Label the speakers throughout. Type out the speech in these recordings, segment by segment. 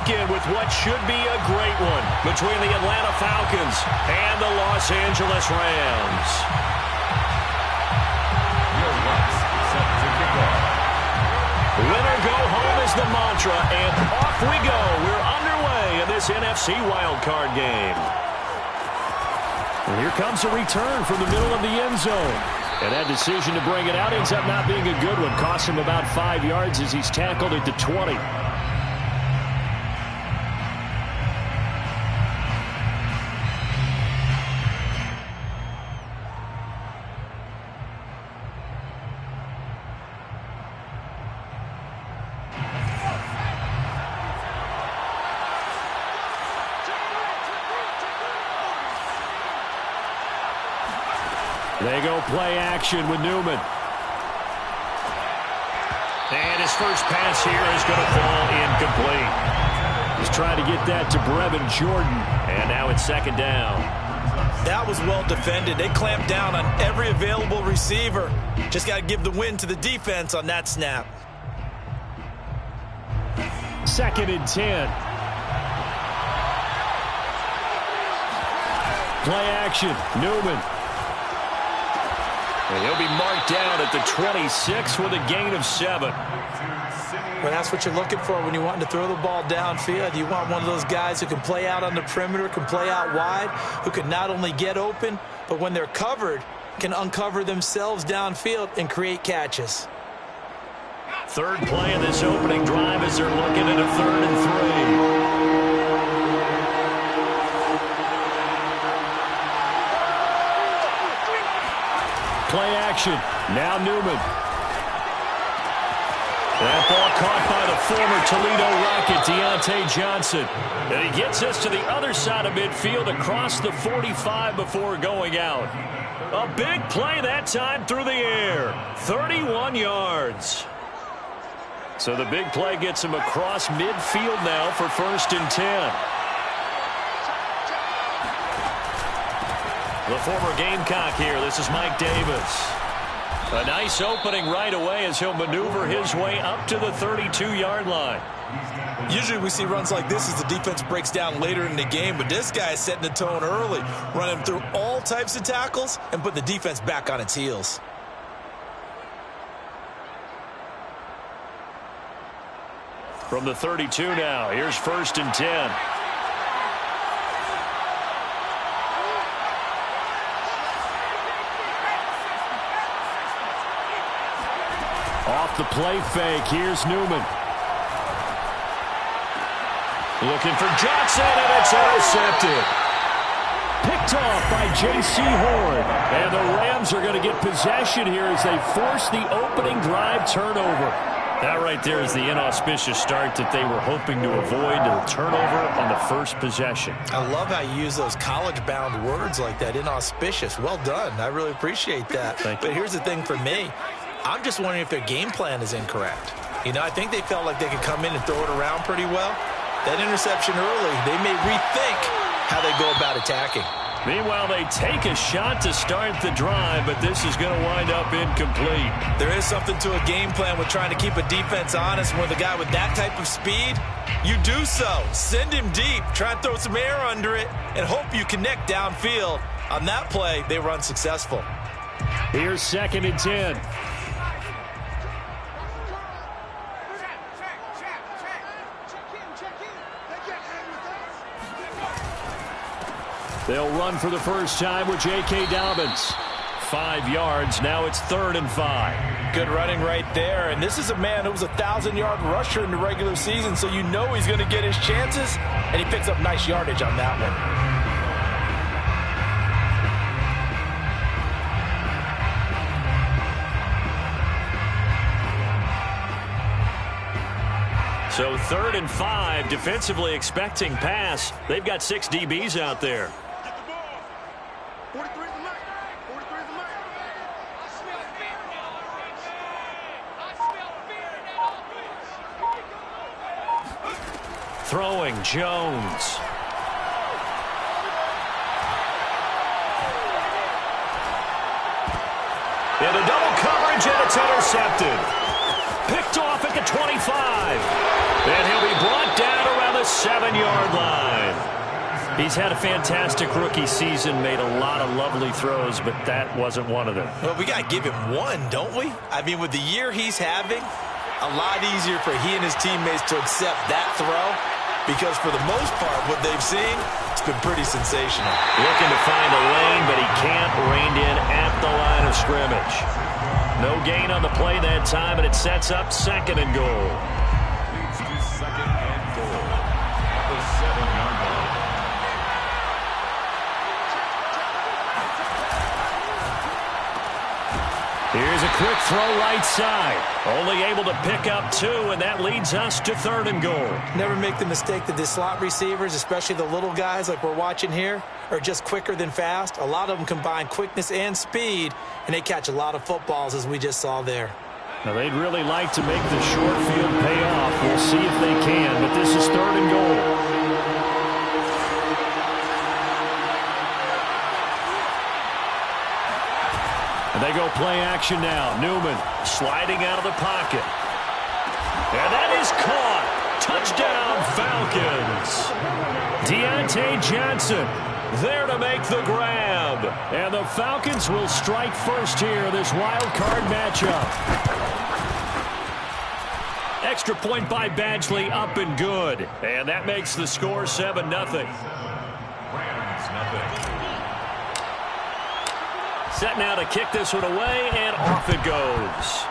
Speaker 1: weekend with what should be a great one between the Atlanta Falcons and the Los Angeles Rams. Winner go home is the mantra, and off we go. We're underway in this NFC wildcard game. And here comes a return from the middle of the end zone. And that decision to bring it out ends up not being a good one. Cost him about 5 yards as he's tackled at the 20. They go play action with Newman. And his first pass here is going to fall incomplete. He's trying to get that to Brevin Jordan. And now it's second down.
Speaker 2: That was well defended. They clamped down on every available receiver. Just got to give the win to the defense on that snap.
Speaker 1: Second and 10. Play action. Newman. And he'll be marked down at the 26 with a gain of 7.
Speaker 2: Well, that's what you're looking for when you want to throw the ball downfield. You want one of those guys who can play out on the perimeter, can play out wide, who can not only get open, but when they're covered, can uncover themselves downfield and create catches.
Speaker 1: Third play of this opening drive as they're looking at a 3rd and 3. Play action. Now Newman. That ball caught by the former Toledo Rocket, Deontay Johnson. And he gets us to the other side of midfield across the 45 before going out. A big play that time through the air. 31 yards. So the big play gets him across midfield now for 1st and 10. The former Gamecock here. This is Mike Davis. A nice opening right away as he'll maneuver his way up to the 32-yard line.
Speaker 2: Usually we see runs like this as the defense breaks down later in the game, but this guy is setting the tone early, running through all types of tackles and put the defense back on its heels.
Speaker 1: From the 32 now, here's 1st and 10. Off the play fake, here's Newman. Looking for Johnson, and it's intercepted. Picked off by J.C. Horn. And the Rams are going to get possession here as they force the opening drive turnover. That right there is the inauspicious start that they were hoping to avoid, the turnover on the first possession.
Speaker 2: I love how you use those college-bound words like that, inauspicious. Well done. I really appreciate that.
Speaker 1: Thank you.
Speaker 2: But here's the thing for me. I'm just wondering if their game plan is incorrect. You know, I think they felt like they could come in and throw it around pretty well. That interception early, they may rethink how they go about attacking.
Speaker 1: Meanwhile, they take a shot to start the drive, but this is going to wind up incomplete.
Speaker 2: There is something to a game plan with trying to keep a defense honest. With a guy with that type of speed, you do so. Send him deep, try and throw some air under it, and hope you connect downfield. On that play, they were unsuccessful.
Speaker 1: Here's 2nd and 10. They'll run for the first time with J.K. Dobbins. 5 yards. Now it's 3rd and 5.
Speaker 2: Good running right there. And this is a man who was a 1,000-yard rusher in the regular season, so you know he's going to get his chances, and he picks up nice yardage on that one.
Speaker 1: So 3rd and 5, defensively expecting pass. They've got 6 DBs out there. Throwing Jones. Into double coverage, and it's intercepted. Picked off at the 25. And he'll be brought down around the He's had a fantastic rookie season, made a lot of lovely throws, but that wasn't one of them.
Speaker 2: Well, we got to give him one, don't we? I mean, with the year he's having, a lot easier for he and his teammates to accept that throw, because for the most part, what they've seen, it's been pretty sensational.
Speaker 1: Looking to find a lane, but he can't rein in at the line of scrimmage. No gain on the play that time, and it sets up 2nd and goal.
Speaker 3: Leads to 2nd and goal at the 7-yard line.
Speaker 1: Here's a quick throw right side. Only able to pick up 2, and that leads us to 3rd and goal.
Speaker 2: Never make the mistake that the slot receivers, especially the little guys like we're watching here, are just quicker than fast. A lot of them combine quickness and speed, and they catch a lot of footballs, as we just saw there.
Speaker 1: Now, they'd really like to make the short field pay off. We'll see if they can, but this is 3rd and goal. And they go play action now. Newman sliding out of the pocket. And that is caught. Touchdown, Falcons. Deontay Johnson there to make the grab. And the Falcons will strike first here, this wild card matchup. Extra point by Badgley, up and good. And that makes the score 7-0.
Speaker 3: Rams, nothing.
Speaker 1: Set now to kick this one away, and off it goes.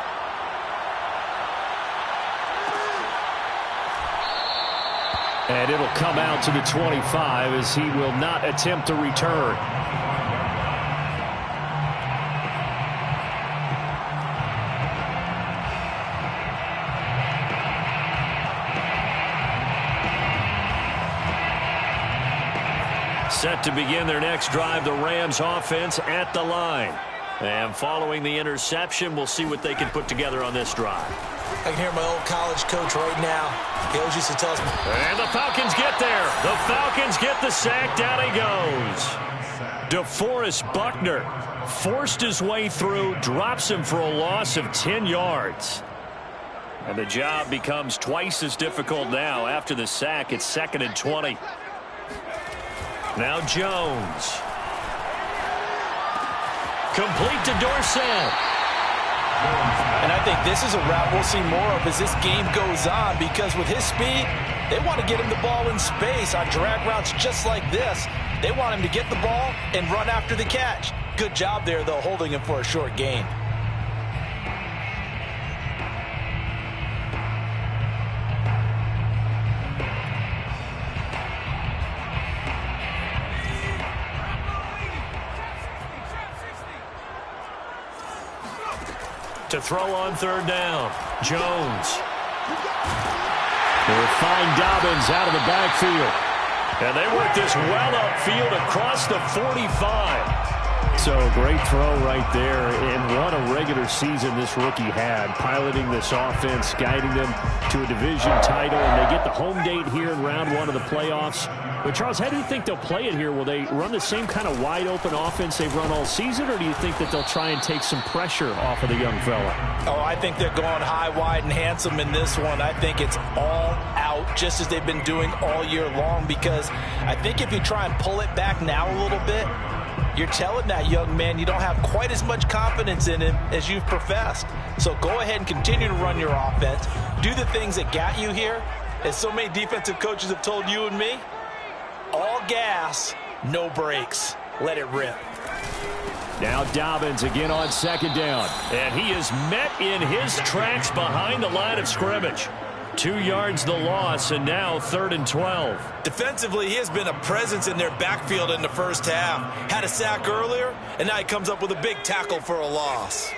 Speaker 1: And it'll come out to the 25 as he will not attempt to return. Set to begin their next drive, the Rams offense at the line. And following the interception, we'll see what they can put together on this drive.
Speaker 2: I can hear my old college coach right now. He always used to tell us.
Speaker 1: And the Falcons get there. The Falcons get the sack. Down he goes. DeForest Buckner forced his way through, drops him for a loss of 10 yards. And the job becomes twice as difficult now. After the sack, it's 2nd and 20. Now Jones. Complete to Dorsett.
Speaker 2: And I think this is a route we'll see more of as this game goes on, because with his speed, they want to get him the ball in space on drag routes just like this. They want him to get the ball and run after the catch. Good job there, though, holding him for a short gain.
Speaker 1: To throw on 3rd down. Jones. They'll find Dobbins out of the backfield. And they work this well upfield across the 45. So great throw right there. And what a regular season this rookie had, piloting this offense, guiding them to a division title. And they get the home date here in round 1 of the playoffs. But, Charles, how do you think they'll play it here? Will they run the same kind of wide-open offense they've run all season, or do you think that they'll try and take some pressure off of the young fella?
Speaker 2: Oh, I think they're going high, wide, and handsome in this one. I think it's all out, just as they've been doing all year long, because I think if you try and pull it back now a little bit, you're telling that young man you don't have quite as much confidence in him as you've professed. So go ahead and continue to run your offense. Do the things that got you here. As so many defensive coaches have told you and me, all gas, no brakes. Let it rip.
Speaker 1: Now Dobbins again on 2nd down. And he is met in his tracks behind the line of scrimmage. 2 yards the loss, and now 3rd and 12.
Speaker 2: Defensively, he has been a presence in their backfield in the first half. Had a sack earlier, and now he comes up with a big tackle for a loss.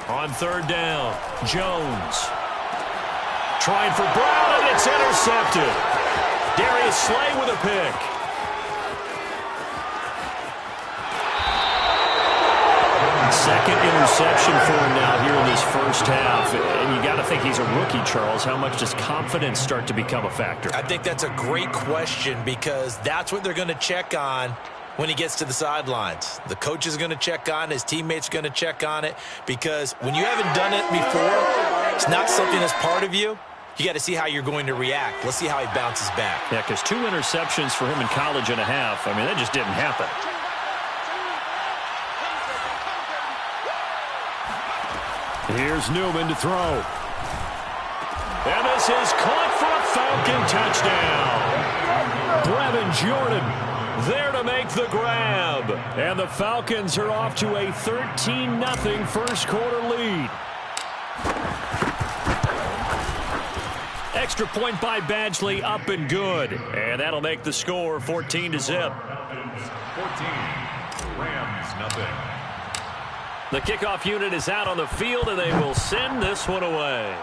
Speaker 1: On 3rd down, Jones. Trying for Brown, and it's intercepted. Darius Slay with a pick. Second interception for him now here in this first half. And you got to think he's a rookie, Charles. How much does confidence start to become a factor?
Speaker 2: I think that's a great question, because that's what they're going to check on when he gets to the sidelines. The coach is going to check on it. His teammates are going to check on it, because when you haven't done it before, it's not something that's part of you. You got to see how you're going to react. Let's see how he bounces back.
Speaker 1: Yeah, because 2 interceptions for him in college and a half. I mean, that just didn't happen. Here's Newman to throw. And this is caught for a Falcon touchdown. Brevin Jordan there to make the grab. And the Falcons are off to a 13-0 first quarter lead. Extra point by Badgley, up and good. And that'll make the score 14-0.
Speaker 3: 14. Rams, nothing.
Speaker 1: The kickoff unit is out on the field, and they will send this one away.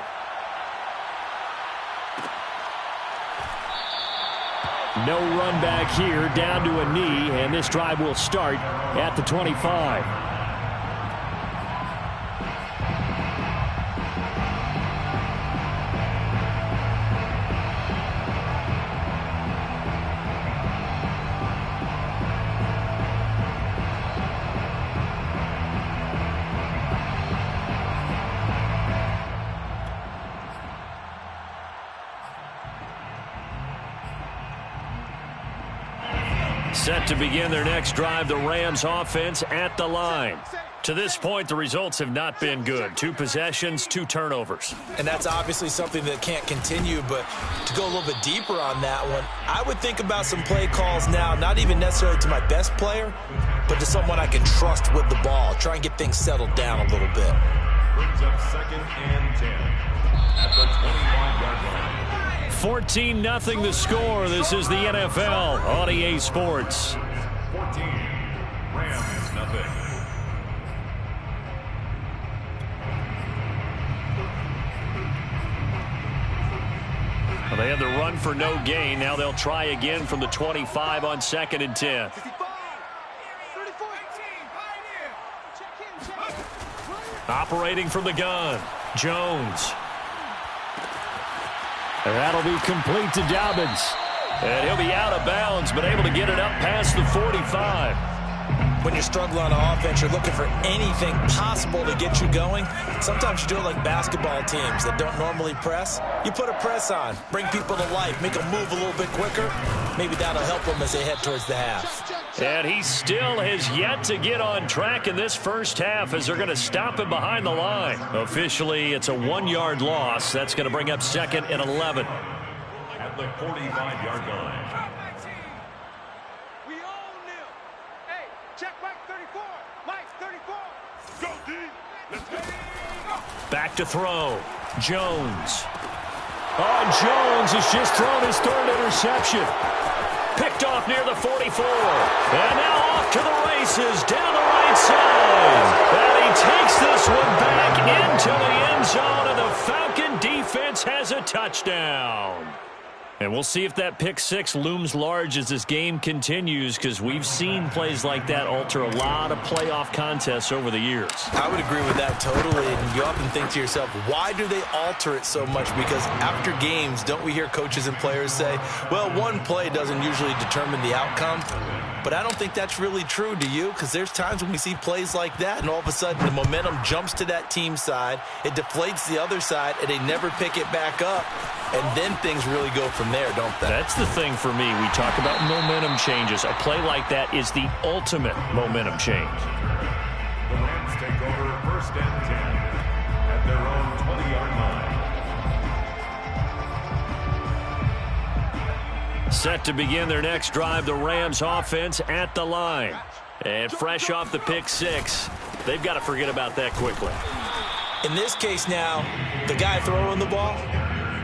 Speaker 1: No run back here, down to a knee, and this drive will start at the 25. Set to begin their next drive, the Rams offense at the line. To this point, the results have not been good. 2 possessions, 2 turnovers.
Speaker 2: And that's obviously something that can't continue, but to go a little bit deeper on that one, I would think about some play calls now, not even necessarily to my best player, but to someone I can trust with the ball. Try and get things settled down a little bit.
Speaker 3: Brings up 2nd and 10 at the 25-yard line.
Speaker 1: 14-0 the score. This is the NFL on EA Sports.
Speaker 3: 14. Rams, nothing.
Speaker 1: Well, they had the run for no gain. Now they'll try again from the 25 on 2nd and 10. Operating from the gun, Jones. And that'll be complete to Dobbins. And he'll be out of bounds, but able to get it up past the 45.
Speaker 2: When you're struggling on offense, you're looking for anything possible to get you going. Sometimes you do it like basketball teams that don't normally press. You put a press on, bring people to life, make them move a little bit quicker. Maybe that'll help them as they head towards the half.
Speaker 1: And he still has yet to get on track in this first half as they're going to stop him behind the line. Officially, it's a 1-yard loss. That's going to bring up 2nd and 11.
Speaker 3: At the 45-yard line.
Speaker 1: Back to throw. Jones. Oh, Jones has just thrown his 3rd interception. Picked off near the 44. And now off to the races down the right side. And he takes this one back into the end zone, and the Falcon defense has a touchdown. And we'll see if that pick 6 looms large as this game continues, because we've seen plays like that alter a lot of playoff contests over the years.
Speaker 2: I would agree with that totally, and you often think to yourself, why do they alter it so much? Because after games, don't we hear coaches and players say, well, one play doesn't usually determine the outcome? But I don't think that's really true, do you? Because there's times when we see plays like that, and all of a sudden the momentum jumps to that team side, it deflates the other side, and they never pick it back up. And then things really go from there, don't they?
Speaker 1: That's the thing for me. We talk about momentum changes. A play like that is the ultimate momentum change.
Speaker 3: The Rams take over 1st and 10 at their own 20-yard line.
Speaker 1: Set to begin their next drive, the Rams offense at the line. And fresh off the pick 6, they've got to forget about that quickly.
Speaker 2: In this case now, the guy throwing the ball,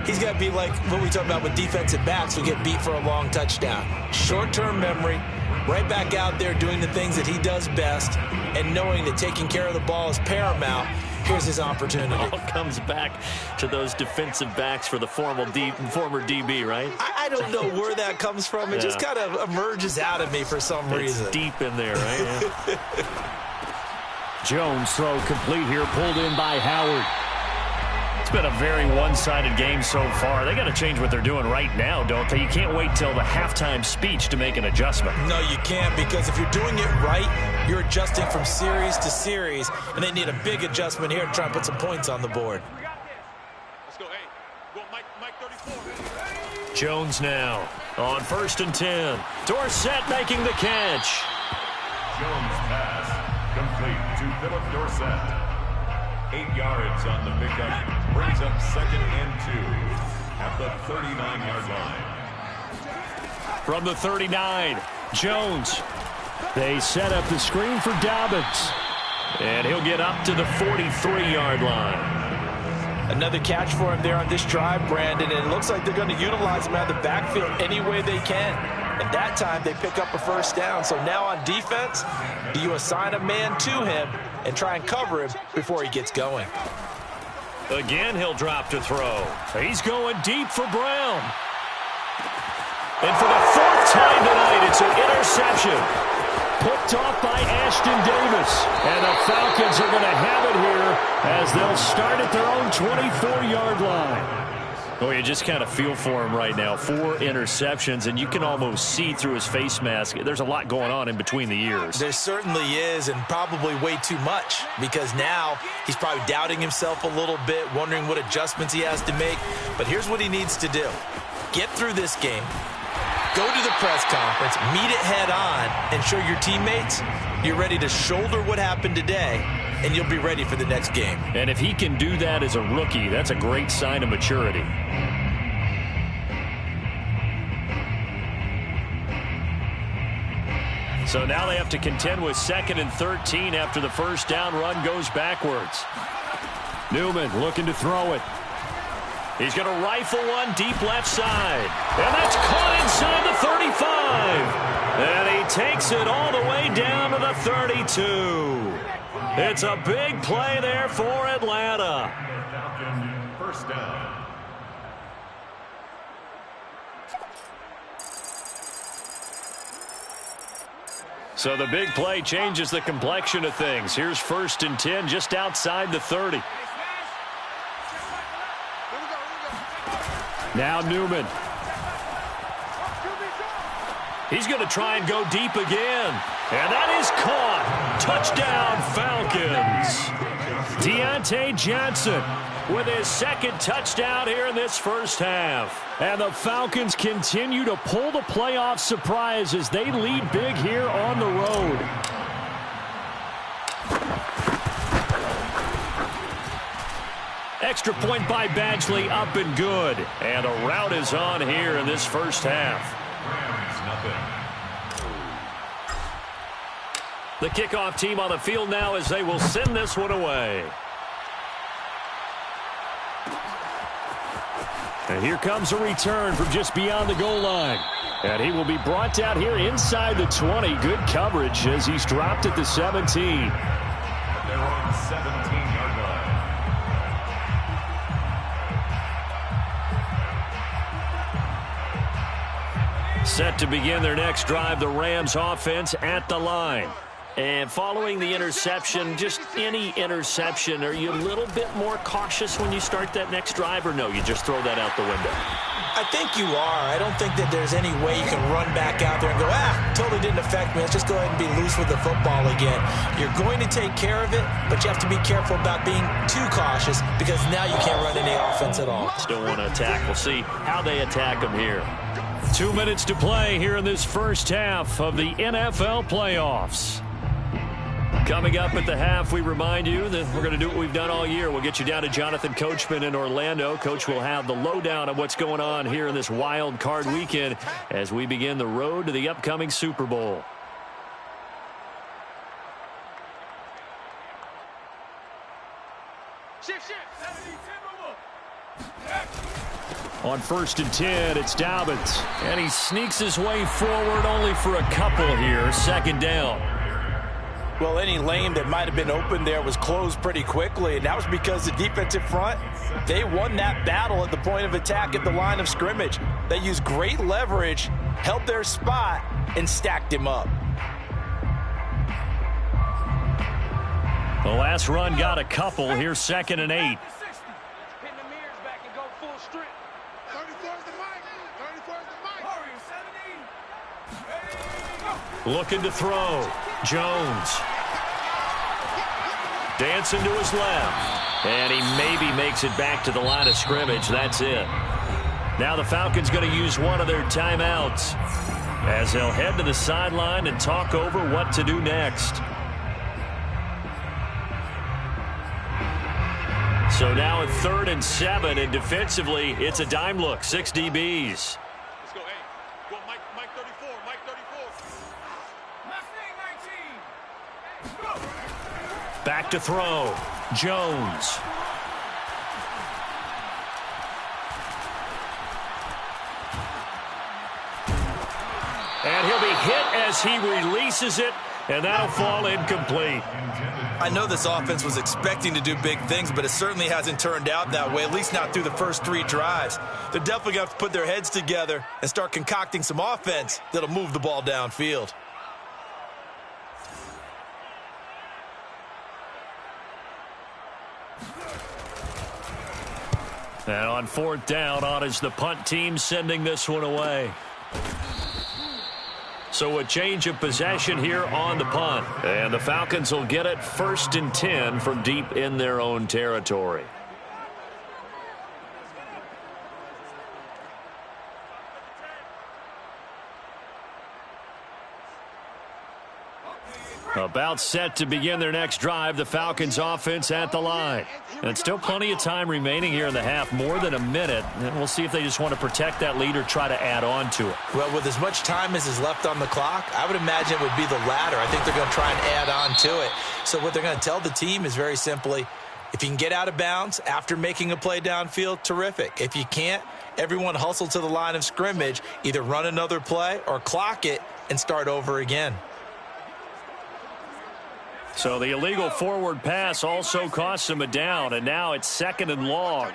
Speaker 2: he's got to be like what we talk about with defensive backs who get beat for a long touchdown. Short-term memory, right back out there doing the things that he does best, and knowing that taking care of the ball is paramount. Here's his opportunity.
Speaker 1: It all comes back to those defensive backs for the former DB, right?
Speaker 2: I don't know where that comes from. It just kind of emerges out of me for some reason.
Speaker 1: It's deep in there, right? Yeah. Jones throw complete here, pulled in by Howard. It's been a very one-sided game so far. They got to change what they're doing right now, don't they? You can't wait till the halftime speech to make an adjustment.
Speaker 2: No, you can't, because if you're doing it right, you're adjusting from series to series, and they need a big adjustment here to try and put some points on the board.
Speaker 3: Let's go. Hey, go Mike 34.
Speaker 1: Jones now on 1st and 10. Dorsett making the catch.
Speaker 3: Jones pass complete to Philip Dorsett. 8 yards on the pickup. Brings up 2nd and 2 at the 39-yard line.
Speaker 1: From the 39, Jones. They set up the screen for Dobbins. And he'll get up to the 43-yard line.
Speaker 2: Another catch for him there on this drive, Brandon, and it looks like they're going to utilize him out of the backfield any way they can. And that time, they pick up a first down. So now on defense, do you assign a man to him and try and cover him before he gets going?
Speaker 1: Again, he'll drop to throw. He's going deep for Brown. And for the 4th time tonight, it's an interception. Picked off by Ashton Davis. And the Falcons are going to have it here as they'll start at their own 24-yard line. Oh, you just kind of feel for him right now. 4 interceptions, and you can almost see through his face mask. There's a lot going on in between the ears.
Speaker 2: There certainly is, and probably way too much, because now he's probably doubting himself a little bit, wondering what adjustments he has to make. But here's what he needs to do. Get through this game. Go to the press conference, meet it head on, and show your teammates you're ready to shoulder what happened today, and you'll be ready for the next game.
Speaker 1: And if he can do that as a rookie, that's a great sign of maturity. So now they have to contend with 2nd and 13 after the first down run goes backwards. Newman looking to throw it. He's going to rifle one deep left side. And that's caught inside the 35. And he takes it all the way down to the 32. It's a big play there for Atlanta.
Speaker 3: First down.
Speaker 1: So the big play changes the complexion of things. Here's 1st and 10 just outside the 30. Now Newman. He's going to try and go deep again. And that is caught. Touchdown, Falcons. Deontay Johnson with his 2nd touchdown here in this first half. And the Falcons continue to pull the playoff surprise as they lead big here on the road. Extra point by Badgley, up and good. And a rout is on here in this first half. The kickoff team on the field now as they will send this one away. And here comes a return from just beyond the goal line. And he will be brought down here inside the 20. Good coverage as he's dropped at the 17.
Speaker 3: They're on 17-yard line.
Speaker 1: Set to begin their next drive, the Rams offense at the line. And following the interception, just any interception, are you a little bit more cautious when you start that next drive, or no, you just throw that out the window?
Speaker 2: I think you are. I don't think that there's any way you can run back out there and go, totally didn't affect me. Let's just go ahead and be loose with the football again. You're going to take care of it, but you have to be careful about being too cautious because now you can't run any offense at all.
Speaker 1: Still want to attack. We'll see how they attack them here. 2 minutes to play here in this first half of the NFL playoffs. Coming up at the half, we remind you that we're going to do what we've done all year. We'll get you down to Jonathan Coachman in Orlando. Coach will have the lowdown of what's going on here in this wild card weekend as we begin the road to the upcoming Super Bowl. On 1st and 10, it's Dobbins. And he sneaks his way forward only for a couple here. 2nd down.
Speaker 2: Well, any lane that might have been open there was closed pretty quickly, and that was because the defensive front, they won that battle at the point of attack at the line of scrimmage. They used great leverage, held their spot, and stacked him up.
Speaker 1: The last run got a couple. Here's 2nd and 8. Looking to throw. Jones. Dancing to his left. And he maybe makes it back to the line of scrimmage. That's it. Now the Falcons going to use one of their timeouts as they'll head to the sideline and talk over what to do next. So now at 3rd and 7, and defensively, it's a dime look. 6 DBs.
Speaker 4: Let's go, hey. Go, Mike 34, Mike 34.
Speaker 1: Back to throw. Jones. And he'll be hit as he releases it, and that'll fall incomplete.
Speaker 2: I know this offense was expecting to do big things, but it certainly hasn't turned out that way, at least not through the first 3 drives. They're definitely going to have to put their heads together and start concocting some offense that'll move the ball downfield.
Speaker 1: And on 4th down, on is the punt team sending this one away. So a change of possession here on the punt. And the Falcons will get it 1st and 10 from deep in their own territory. About set to begin their next drive, the Falcons offense at the line. And still plenty of time remaining here in the half, more than a minute. And we'll see if they just want to protect that lead or try to add on to it.
Speaker 2: Well, with as much time as is left on the clock, I would imagine it would be the latter. I think they're going to try and add on to it. So what they're going to tell the team is very simply, if you can get out of bounds after making a play downfield, terrific. If you can't, everyone hustle to the line of scrimmage, either run another play or clock it and start over again.
Speaker 1: So the illegal forward pass also costs him a down, and now it's 2nd and long.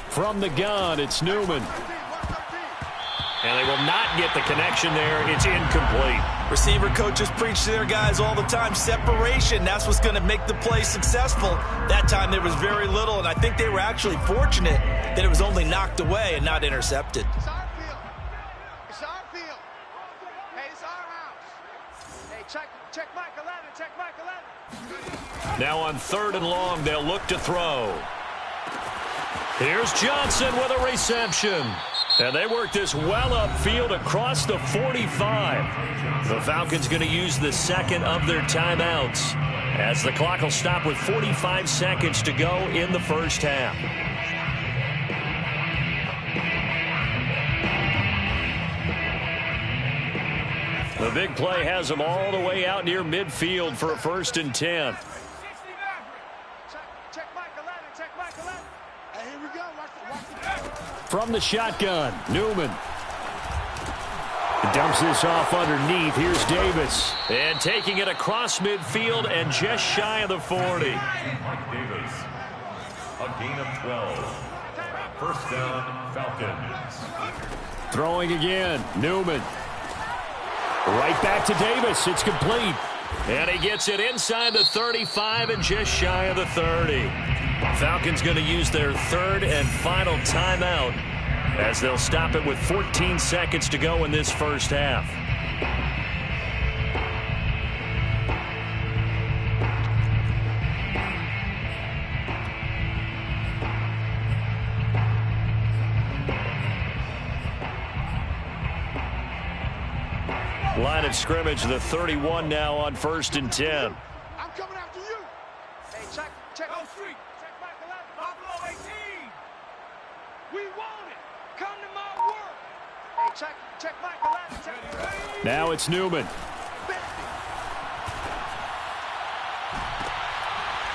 Speaker 1: From the gun, it's Newman. And they will not get the connection there. It's incomplete.
Speaker 2: Receiver coaches preach to their guys all the time. Separation, that's what's going to make the play successful. That time there was very little, and I think they were actually fortunate that it was only knocked away and not intercepted.
Speaker 4: It's our field. It's our field. Hey, it's our house. Hey, check Mike 11. Check Mike 11.
Speaker 1: Now on 3rd and long, they'll look to throw. Here's Johnson with a reception. And they work this well upfield across the 45. The Falcons going to use the 2nd of their timeouts, as the clock will stop with 45 seconds to go in the first half. The big play has them all the way out near midfield for a 1st and 10.
Speaker 4: Check Mike 11. Check Mike 11. Hey, here we go. Watch the
Speaker 1: From the shotgun, Newman. Dumps this off underneath. Here's Davis. And taking it across midfield and just shy of the 40.
Speaker 3: Mike Davis, a gain of 12. 1st down, Falcons.
Speaker 1: Throwing again, Newman. Right back to Davis. It's complete. And he gets it inside the 35 and just shy of the 30. Falcons going to use their 3rd and final timeout, as they'll stop it with 14 seconds to go in this first half. Line of scrimmage, the 31 now on 1st and 10.
Speaker 4: I'm coming after you. Hey, check on street. Check Mike 11. Buffalo 18. We want it. Come to my work. Hey, check Mike 11.
Speaker 1: Now it's Newman.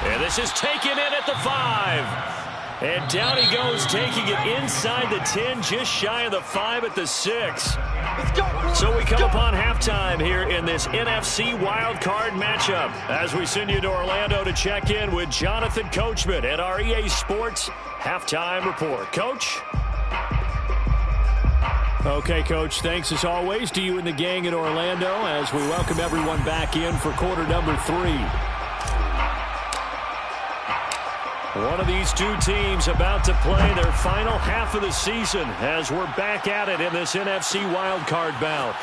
Speaker 1: And this is taken in at the 5. And down he goes, taking it inside the 10, just shy of the 5 at the 6.
Speaker 4: Let's go.
Speaker 1: So we come upon halftime here in this NFC wildcard matchup, as we send you to Orlando to check in with Jonathan Coachman at our EA Sports Halftime Report. Coach? Okay, Coach, thanks as always to you and the gang in Orlando as we welcome everyone back in for quarter number 3. One of these two teams about to play their final half of the season as we're back at it in this NFC wildcard bout.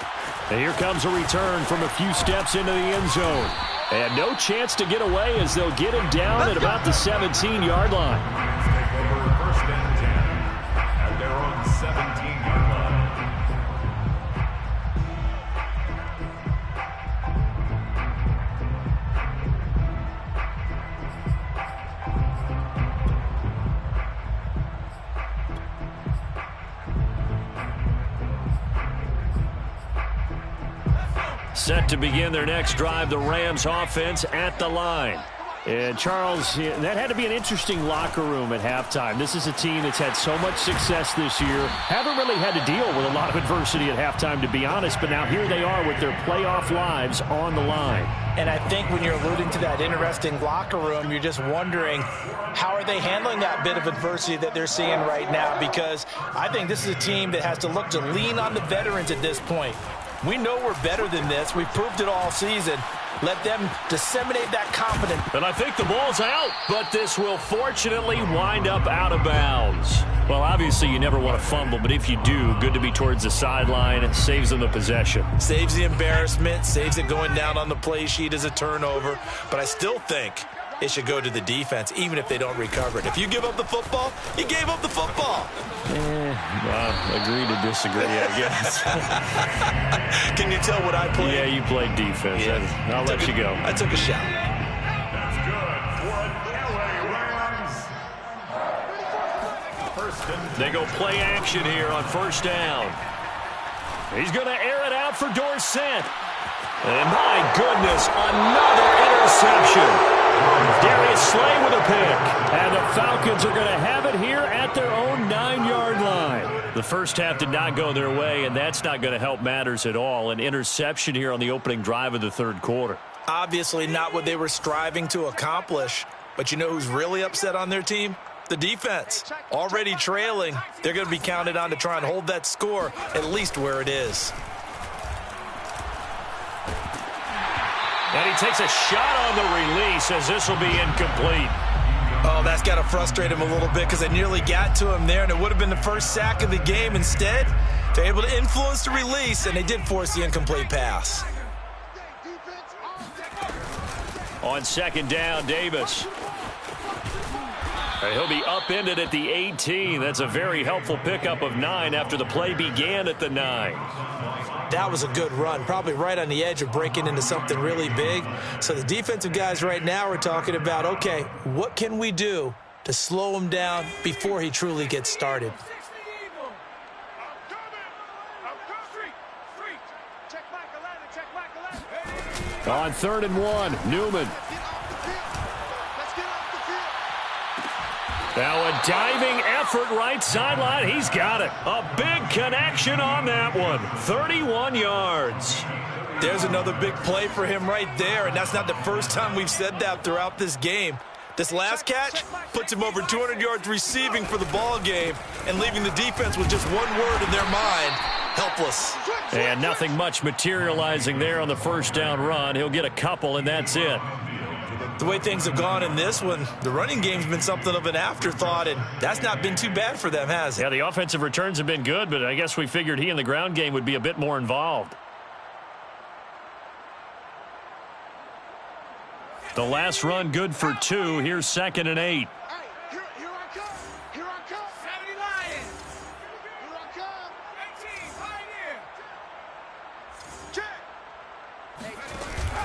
Speaker 1: And here comes a return from a few steps into the end zone. And no chance to get away as they'll get him down at about the 17-yard line.
Speaker 3: First and 10 at their own 17-yard line.
Speaker 1: Set to begin their next drive, the Rams offense at the line. And Charles, that had to be an interesting locker room at halftime. This is a team that's had so much success this year. Haven't really had to deal with a lot of adversity at halftime, to be honest. But now here they are with their playoff lives on the line.
Speaker 2: And I think when you're alluding to that interesting locker room, you're just wondering how are they handling that bit of adversity that they're seeing right now? Because I think this is a team that has to look to lean on the veterans at this point. We know we're better than this. We've proved it all season. Let them disseminate that confidence.
Speaker 1: And I think the ball's out, but this will fortunately wind up out of bounds. Well, obviously you never want to fumble, but if you do, good to be towards the sideline. It saves them the possession.
Speaker 2: Saves the embarrassment, saves it going down on the play sheet as a turnover. But I still think it should go to the defense, even if they don't recover it. If you give up the football, you gave up the football.
Speaker 1: Agree to disagree, I guess.
Speaker 2: Can you tell what I played?
Speaker 1: Yeah, you played defense. Yeah. I'll let you go.
Speaker 2: I took a shot.
Speaker 3: That's good for LA Rams. First and 10.
Speaker 1: They go play action here on first down. He's going to air it out for Dorsett. And my goodness, another interception. Darius Slay with a pick. And the Falcons are going to have it here at their own 9-yard line. The first half did not go their way, and that's not going to help matters at all. An interception here on the opening drive of the third quarter.
Speaker 2: Obviously not what they were striving to accomplish. But you know who's really upset on their team? The defense. Already trailing. They're going to be counted on to try and hold that score at least where it is.
Speaker 1: And he takes a shot on the release as this will be incomplete.
Speaker 2: Oh, that's got to frustrate him a little bit because they nearly got to him there, and it would have been the first sack of the game. Instead, they're able to influence the release, and they did force the incomplete pass.
Speaker 1: On second down, Davis. And he'll be upended at the 18. That's a very helpful pickup of 9 after the play began at the 9.
Speaker 2: That was a good run, probably right on the edge of breaking into something really big. So the defensive guys right now are talking about, okay, what can we do to slow him down before he truly gets started?
Speaker 1: On 3rd and 1, Newman. Now a diving effort right sideline. He's got it. A big connection on that one. 31 yards.
Speaker 2: There's another big play for him right there, and that's not the first time we've said that throughout this game. This last catch puts him over 200 yards receiving for the ball game and leaving the defense with just one word in their mind: helpless.
Speaker 1: And nothing much materializing there on the first down run. He'll get a couple, and that's it.
Speaker 2: The way things have gone in this one, the running game's been something of an afterthought, and that's not been too bad for them, has it?
Speaker 1: Yeah, the offensive returns have been good, but I guess we figured he in the ground game would be a bit more involved. The last run good for 2. Here's 2nd and 8.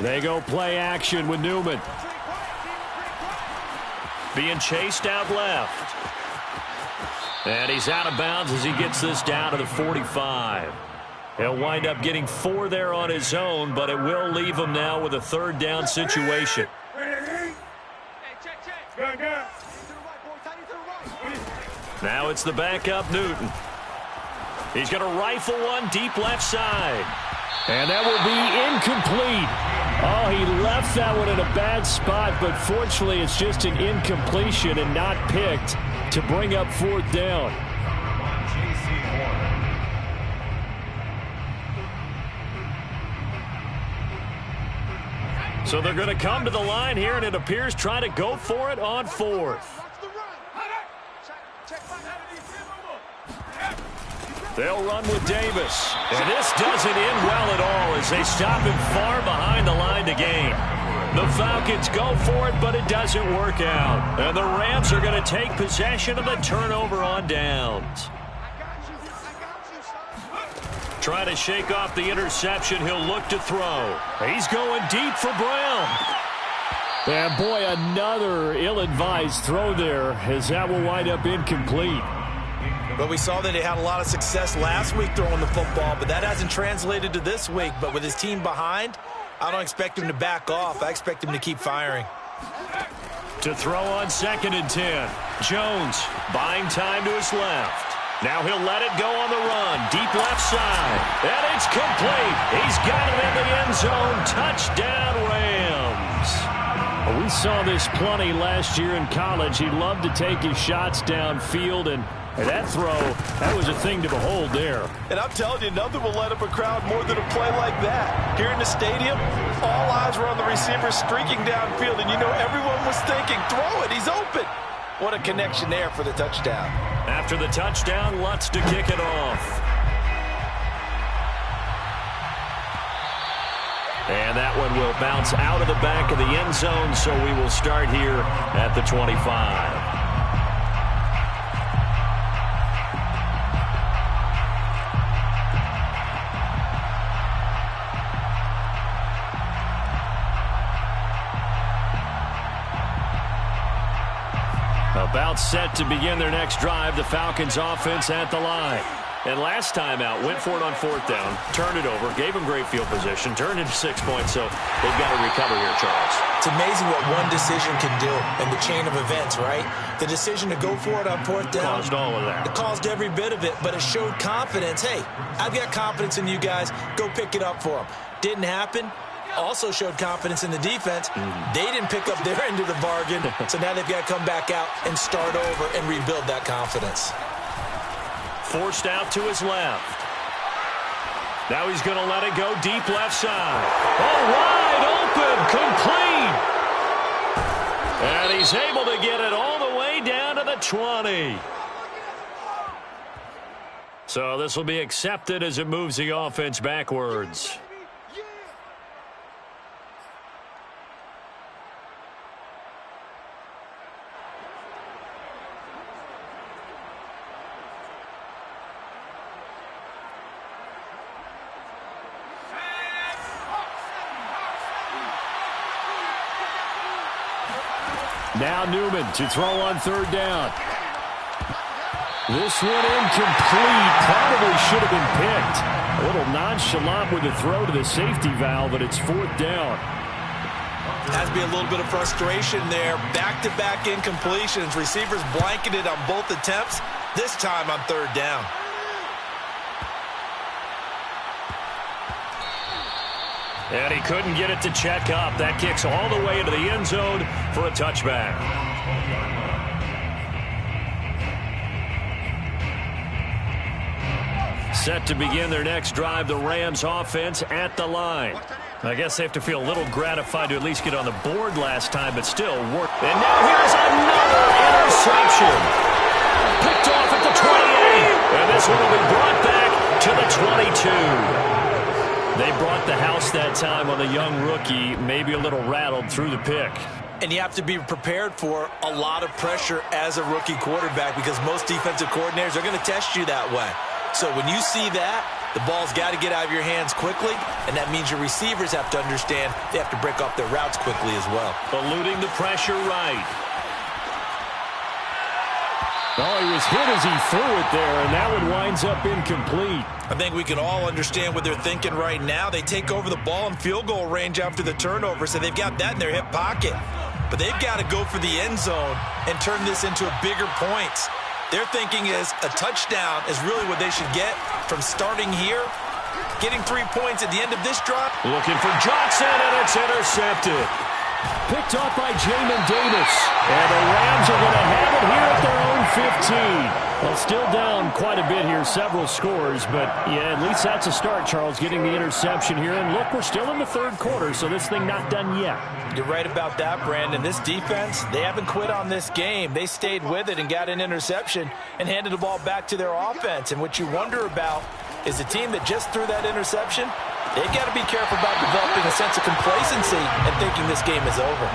Speaker 1: They go play action with Newman. Being chased out left. And he's out of bounds as he gets this down to the 45. He'll wind up getting 4 there on his own, but it will leave him now with a 3rd down situation. Now it's the backup Newton. He's going to rifle one deep left side. And that will be incomplete. Oh, he left that one in a bad spot, but fortunately it's just an incompletion and not picked to bring up 4th down. So they're going to come to the line here, and it appears try to go for it on 4th. They'll run with Davis. And this doesn't end well at all as they stop him far behind the line to gain. The Falcons go for it, but it doesn't work out. And the Rams are going to take possession of the turnover on downs. Trying to shake off the interception, he'll look to throw. He's going deep for Brown. And boy, another ill-advised throw there as that will wind up incomplete.
Speaker 2: But we saw that he had a lot of success last week throwing the football, but that hasn't translated to this week. But with his team behind, I don't expect him to back off. I expect him to keep firing.
Speaker 1: To throw on 2nd and 10. Jones buying time to his left. Now he'll let it go on the run. Deep left side. And it's complete. He's got it in the end zone. Touchdown, Rams. We saw this plenty last year in college. He loved to take his shots downfield, and that throw, that was a thing to behold there.
Speaker 5: And I'm telling you, nothing will light up a crowd more than a play like that. Here in the stadium, all eyes were on the receiver streaking downfield, and you know everyone was thinking, throw it, he's open. What a connection there for the touchdown.
Speaker 1: After the touchdown, Lutz to kick it off. And that one will bounce out of the back of the end zone, so we will start here at the 25. About set to begin their next drive, the Falcons offense at the line. And last time out, went for it on 4th down, turned it over, gave them great field position, turned into 6 points, so they've got to recover here, Charles.
Speaker 2: It's amazing what one decision can do in the chain of events, right? The decision to go for it on 4th down.
Speaker 1: Caused all of that.
Speaker 2: It caused every bit of it, but it showed confidence. Hey, I've got confidence in you guys. Go pick it up for them. Didn't happen. Also showed confidence in the defense. They didn't pick up their end of the bargain, so now they've got to come back out and start over and rebuild that confidence.
Speaker 1: Forced out to his left. Now he's going to let it go deep left side. Oh, wide open, complete. And he's able to get it all the way down to the 20. So this will be accepted as it moves the offense backwards. Now Newman to throw on 3rd down. This one incomplete. Probably should have been picked. A little nonchalant with the throw to the safety valve, but it's 4th down.
Speaker 2: Has to be a little bit of frustration there. Back-to-back incompletions. Receivers blanketed on both attempts, this time on 3rd down.
Speaker 1: And he couldn't get it to check up. That kicks all the way into the end zone for a touchback. Set to begin their next drive, the Rams offense at the line. I guess they have to feel a little gratified to at least get on the board last time, but still work. And now here's another interception. Picked off at the 28. And this one will be brought back to the 22. They brought the house that time on the young rookie, maybe a little rattled through the pick.
Speaker 2: And you have to be prepared for a lot of pressure as a rookie quarterback because most defensive coordinators are going to test you that way. So when you see that, the ball's got to get out of your hands quickly, and that means your receivers have to understand they have to break off their routes quickly as well.
Speaker 1: Eluding the pressure right. Oh, he was hit as he threw it there, and that one winds up incomplete.
Speaker 2: I think we can all understand what they're thinking right now. They take over the ball in field goal range after the turnover, so they've got that in their hip pocket. But they've got to go for the end zone and turn this into a bigger points. Their thinking is a touchdown is really what they should get from starting here, getting 3 points at the end of this drive.
Speaker 1: Looking for Johnson, and it's intercepted. Picked off by Jamin Davis. And the Rams are going to have it here at their own 15. Well, still down quite a bit here, several scores, but yeah, at least that's a start, Charles, getting the interception here. And look, we're still in the third quarter, so this thing not done yet.
Speaker 2: You're right about that, Brandon. This defense, they haven't quit on this game. They stayed with it and got an interception and handed the ball back to their offense. And what you wonder about is the team that just threw that interception, they've got to be careful about developing a sense of complacency and thinking this game is over.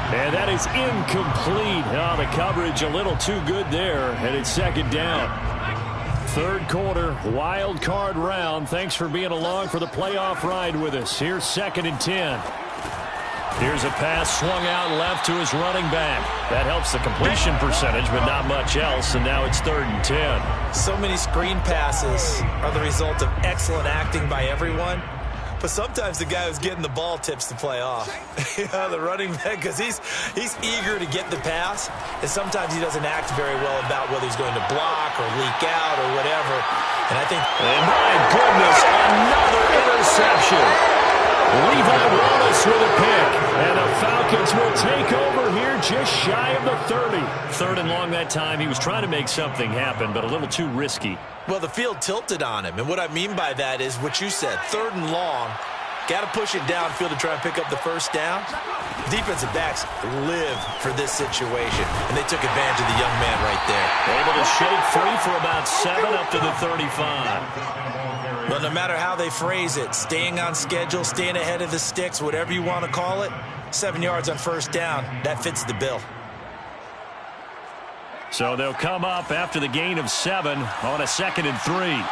Speaker 1: And that is incomplete. Oh, the coverage a little too good there, and it's second down. Third quarter, wild card round. Thanks for being along for the playoff ride with us. Here's 2nd and 10. Here's a pass swung out left to his running back. That helps the completion percentage, but not much else, and now it's 3rd and 10.
Speaker 2: So many screen passes are the result of excellent acting by everyone. But sometimes the guy who's getting the ball tips the play off. The running back, because he's eager to get the pass, and sometimes he doesn't act very well about whether he's going to block or leak out or whatever. And I think,
Speaker 1: and my goodness, another interception. Levi Wallace with a pick, and the Falcons will take over here just shy of the 30. 3rd and long that time. He was trying to make something happen, but a little too risky.
Speaker 2: well, the field tilted on him, and what I mean by that is what you said, 3rd and long. Got to push it downfield to try and pick up the first down. Defensive backs live for this situation, and they took advantage of the young man right there.
Speaker 1: Able to shake free for about 7 up to the 35.
Speaker 2: Well, no matter how they phrase it, staying on schedule, staying ahead of the sticks, whatever you want to call it, 7 yards on first down, that fits the bill.
Speaker 1: So they'll come up after the gain of 7 on a 2nd and 3.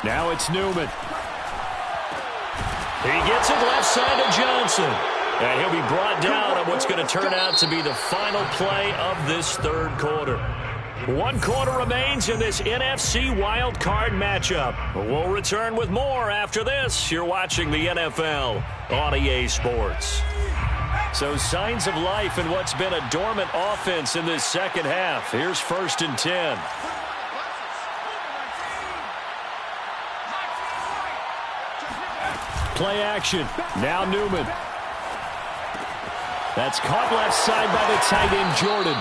Speaker 1: Now it's Newman. He gets it left side to Johnson. And he'll be brought down on what's going to turn out to be the final play of this 3rd quarter. 1 quarter remains in this NFC wild card matchup. We'll return with more after this. You're watching the NFL on EA Sports. So signs of life in what's been a dormant offense in this second half. Here's 1st and 10. Play action. Now Newman. That's caught left side by the tight end, Jordan.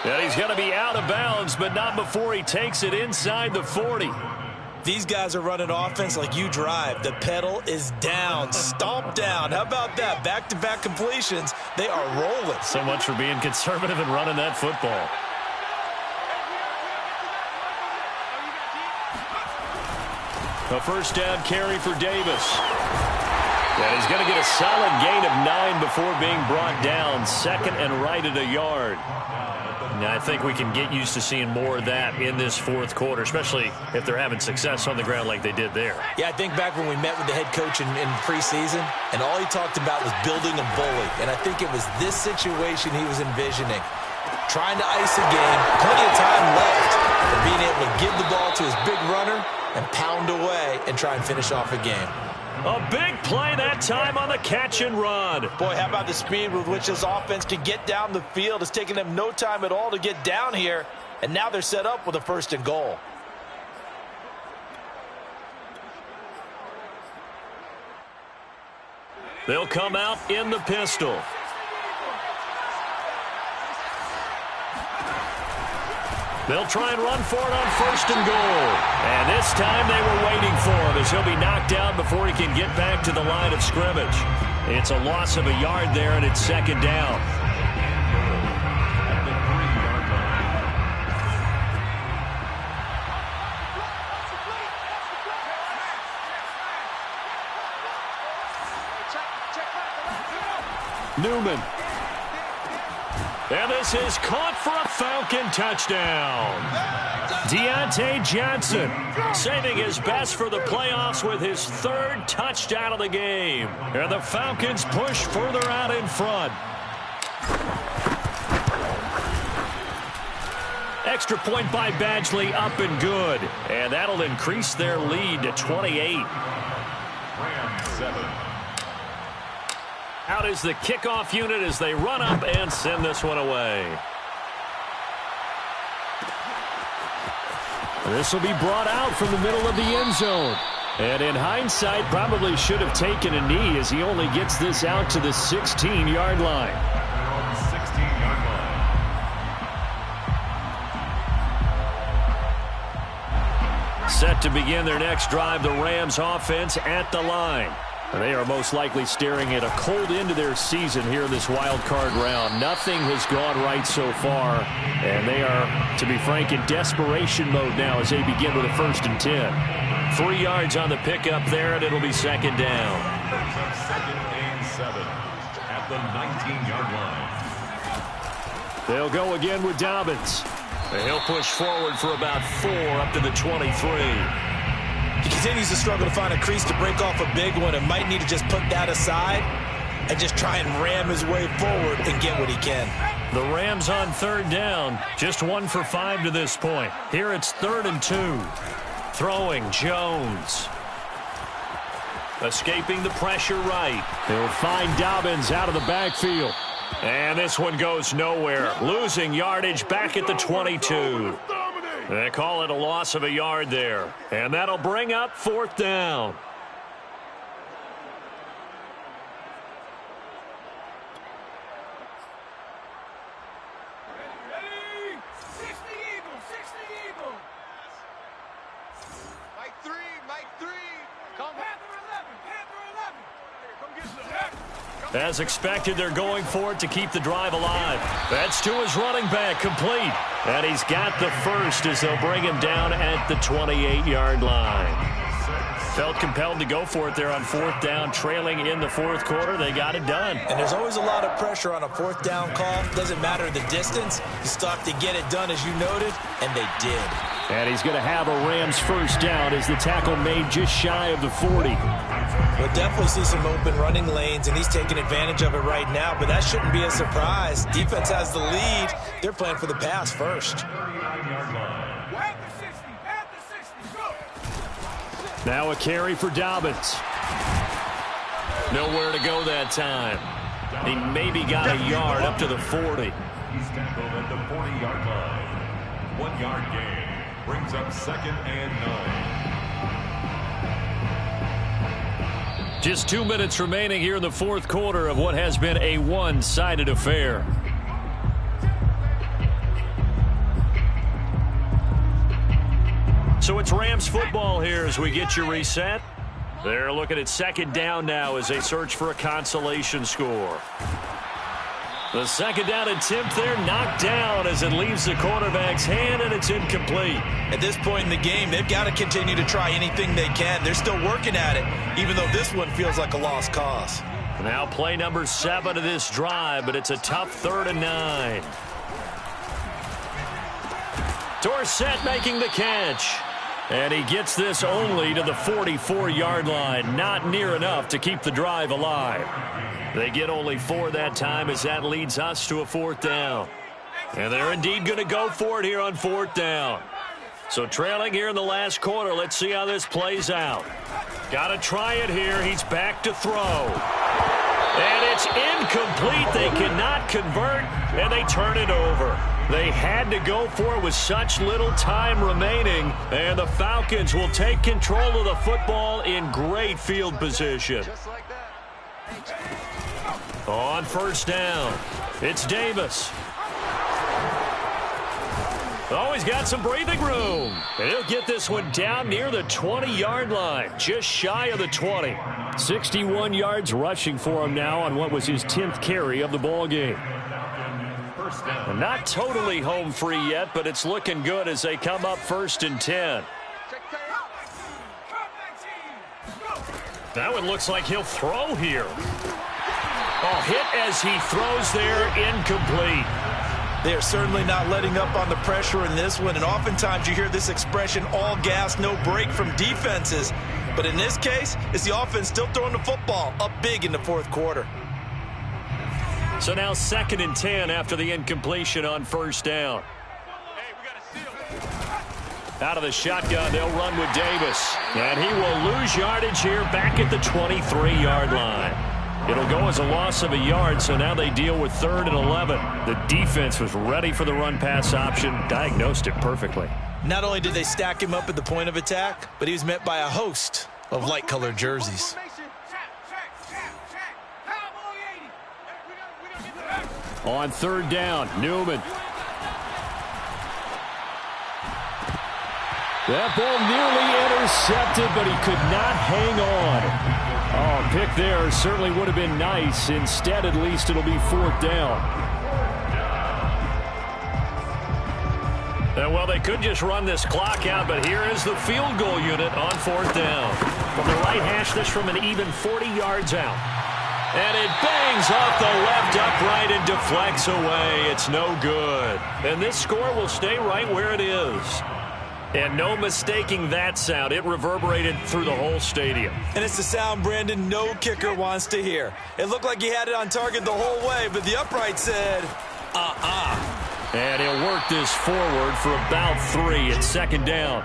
Speaker 1: And he's going to be out of bounds, but not before he takes it inside the 40.
Speaker 2: These guys are running offense like you drive. The pedal is down, stomp down. How about that? Back-to-back completions. They are rolling.
Speaker 1: So much for being conservative and running that football. A first down carry for Davis. And he's going to get a solid gain of 9 before being brought down. 2nd and right at a yard. Now, I think we can get used to seeing more of that in this 4th quarter, especially if they're having success on the ground like they did there.
Speaker 2: Yeah, I think back when we met with the head coach in preseason, and all he talked about was building a bully. And I think it was this situation he was envisioning. Trying to ice a game, plenty of time left, and being able to give the ball to his big runner and pound away and try and finish off a game.
Speaker 1: A big play that time on the catch and run.
Speaker 2: Boy, how about the speed with which this offense can get down the field? It's taken them no time at all to get down here, and now they're set up with a 1st and goal.
Speaker 1: They'll come out in the pistol. They'll try and run for it on 1st and goal. And this time they were waiting for him as he'll be knocked down before he can get back to the line of scrimmage. It's a loss of a yard there, and it's 2nd down. Newman. And this is caught for a Falcon touchdown. Deontay Johnson saving his best for the playoffs with his 3rd touchdown of the game. And the Falcons push further out in front. Extra point by Badgley, up and good. And that'll increase their lead to 28.
Speaker 3: Rams 7.
Speaker 1: Out is the kickoff unit as they run up and send this one away. This will be brought out from the middle of the end zone. And in hindsight, probably should have taken a knee as he only gets this out to the 16-yard line.
Speaker 3: On the 16-yard line.
Speaker 1: Set to begin their next drive, the Rams offense at the line. They are most likely staring at a cold end to their season here in this wild card round. Nothing has gone right so far, and they are, to be frank, in desperation mode now as they begin with a 1st and 10. 3 yards on the pickup there, and it'll be 2nd down.
Speaker 3: Brings up 2nd and 7 at the 19-yard line.
Speaker 1: They'll go again with Dobbins. And he'll push forward for about 4 up to the 23.
Speaker 2: He continues to struggle to find a crease to break off a big one and might need to just put that aside and just try and ram his way forward and get what he can.
Speaker 1: The Rams on 3rd down, just 1 for 5 to this point. Here it's 3rd and 2. Throwing Jones. Escaping the pressure right. He'll find Dobbins out of the backfield. And this one goes nowhere. Losing yardage back at the 22. They call it a loss of a yard there. And that'll bring up 4th down.
Speaker 4: Ready? 60 Eagles. Mike 3. Come Panther 11. Come get some.
Speaker 1: As expected, they're going for it to keep the drive alive. That's to his running back, complete. And he's got the first as they'll bring him down at the 28-yard line. Felt compelled to go for it there on 4th down, trailing in the 4th quarter. They got it done.
Speaker 2: And there's always a lot of pressure on a 4th down call. Doesn't matter the distance. You still have to get it done, as you noted, and they did.
Speaker 1: And he's going to have a Rams 1st down as the tackle made just shy of the 40.
Speaker 2: We'll definitely see some open running lanes, and he's taking advantage of it right now, but that shouldn't be a surprise. Defense has the lead. They're playing for the pass first.
Speaker 1: Now a carry for Dobbins. Nowhere to go that time. He maybe got a yard up to the 40.
Speaker 3: He's tackled at the 40-yard line. 1 yard gain. Brings up 2nd and 9.
Speaker 1: Just 2 minutes remaining here in the 4th quarter of what has been a one-sided affair. So it's Rams football here as we get you reset. They're looking at 2nd down now as they search for a consolation score. The 2nd down attempt there knocked down as it leaves the quarterback's hand, and it's incomplete.
Speaker 2: At this point in the game, they've got to continue to try anything they can. They're still working at it, even though this one feels like a lost cause.
Speaker 1: Now play number 7 of this drive, but it's a tough 3rd and 9. Dorsett making the catch. And he gets this only to the 44-yard line. Not near enough to keep the drive alive. They get only 4 that time as that leads us to a 4th down. And they're indeed going to go for it here on 4th down. So trailing here in the last quarter, let's see how this plays out. Got to try it here. He's back to throw. And it's incomplete. They cannot convert, and they turn it over. They had to go for it with such little time remaining, and the Falcons will take control of the football in great field position. On 1st down, it's Davis. Oh, he's got some breathing room. And he'll get this one down near the 20-yard line, just shy of the 20. 61 yards rushing for him now on what was his 10th carry of the ball game. Not totally home free yet, but it's looking good as they come up 1st and 10. That one looks like he'll throw here. Oh, hit as he throws there, incomplete.
Speaker 2: They are certainly not letting up on the pressure in this one, and oftentimes you hear this expression, all gas, no break from defenses. But in this case, it's the offense still throwing the football up big in the 4th quarter.
Speaker 1: So now 2nd and 10 after the incompletion on 1st down. Out of the shotgun, they'll run with Davis. And he will lose yardage here back at the 23-yard line. It'll go as a loss of a yard, so now they deal with 3rd and 11. The defense was ready for the run-pass option, diagnosed it perfectly.
Speaker 2: Not only did they stack him up at the point of attack, but he was met by a host of light-colored jerseys.
Speaker 1: On third down, Newman. That ball nearly intercepted, but he could not hang on. Oh, pick there certainly would have been nice. Instead, at least it'll be fourth down. Well, they could just run this clock out, but here is the field goal unit on fourth down. From the right hash, this from an even 40 yards out. And it bangs off the left upright and deflects away. It's no good. And this score will stay right where it is. And no mistaking that sound. It reverberated through the whole stadium.
Speaker 2: And it's the sound, Brandon, no kicker wants to hear. It looked like he had it on target the whole way, but the upright said, uh-uh.
Speaker 1: And he'll work this forward for about 3 at second down.